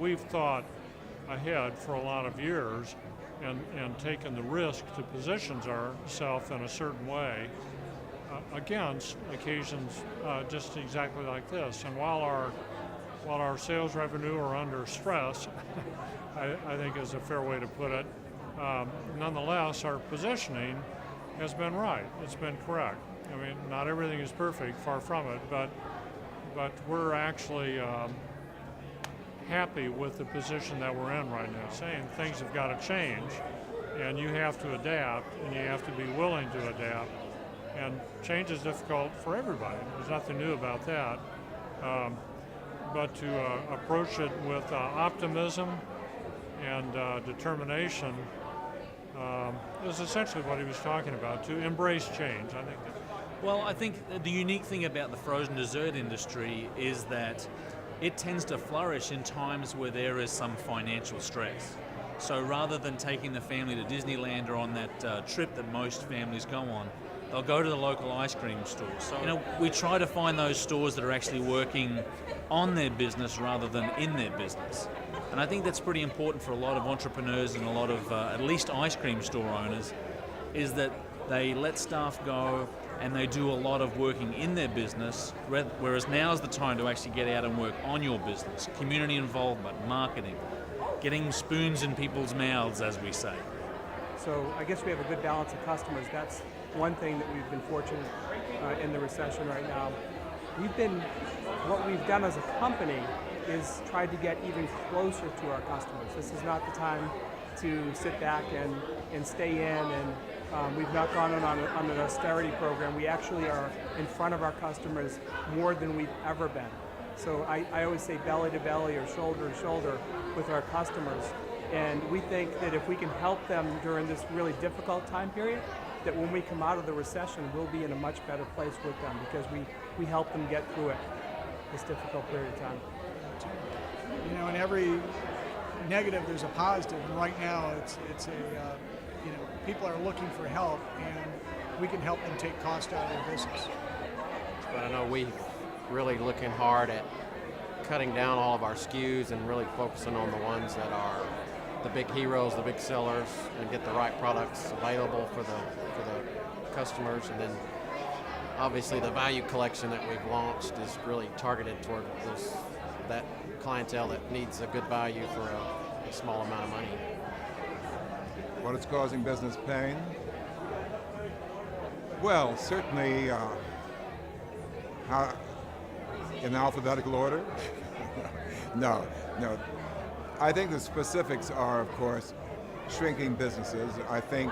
we've thought ahead for a lot of years and taken the risk to position ourselves in a certain way against occasions just exactly like this. And while our sales revenue are under stress, I think is a fair way to put it, nonetheless, our positioning has been right. It's been correct. I mean, not everything is perfect, far from it, but we're actually happy with the position that we're in right now, saying things have got to change, and you have to adapt, and you have to be willing to adapt. And change is difficult for everybody. There's nothing new about that. But to approach it with optimism and determination is essentially what he was talking about, to embrace change. I think. Well, I think the unique thing about the frozen dessert industry is that it tends to flourish in times where there is some financial stress. So rather than taking the family to Disneyland or on that trip that most families go on, they'll go to the local ice cream store. So, we try to find those stores that are actually working on their business rather than in their business. And I think that's pretty important for a lot of entrepreneurs and a lot of, at least ice cream store owners, is that they let staff go and they do a lot of working in their business, whereas now's the time to actually get out and work on your business. Community involvement, marketing, getting spoons in people's mouths, as we say. So I guess we have a good balance of customers. That's one thing that we've been fortunate in the recession right now. What we've done as a company is tried to get even closer to our customers. This is not the time to sit back and stay in, and we've not gone on an austerity program. We actually are in front of our customers more than we've ever been. So I always say belly to belly or shoulder to shoulder with our customers. And we think that if we can help them during this really difficult time period, that when we come out of the recession, we'll be in a much better place with them because we help them get through it, this difficult period of time. In every negative, there's a positive. And right now, it's people are looking for help, and we can help them take cost out of their business. But I know we're really looking hard at cutting down all of our SKUs and really focusing on the ones that are the big heroes, the big sellers, and get the right products available for the customers. And then obviously the value collection that we've launched is really targeted toward that clientele that needs a good value for a small amount of money. What is causing business pain? Well, certainly in alphabetical order? No. I think the specifics are, of course, shrinking businesses. I think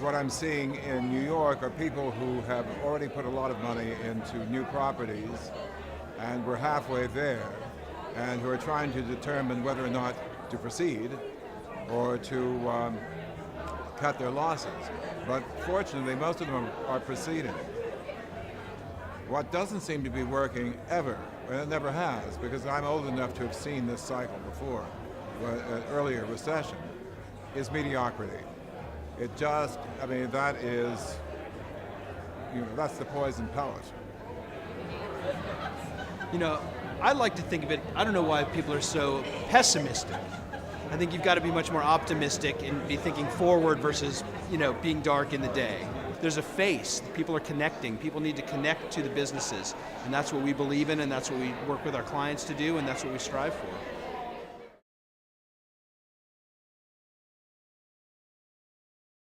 what I'm seeing in New York are people who have already put a lot of money into new properties, and we're halfway there, and who are trying to determine whether or not to proceed or to cut their losses. But fortunately, most of them are proceeding. What doesn't seem to be working ever, and it never has, because I'm old enough to have seen this cycle before, an earlier recession, is mediocrity. That is, that's the poison pellet. I like to think of it, I don't know why people are so pessimistic. I think you've got to be much more optimistic and be thinking forward versus, being dark in the day. There's a face. People are connecting. People need to connect to the businesses. And that's what we believe in, and that's what we work with our clients to do, and that's what we strive for.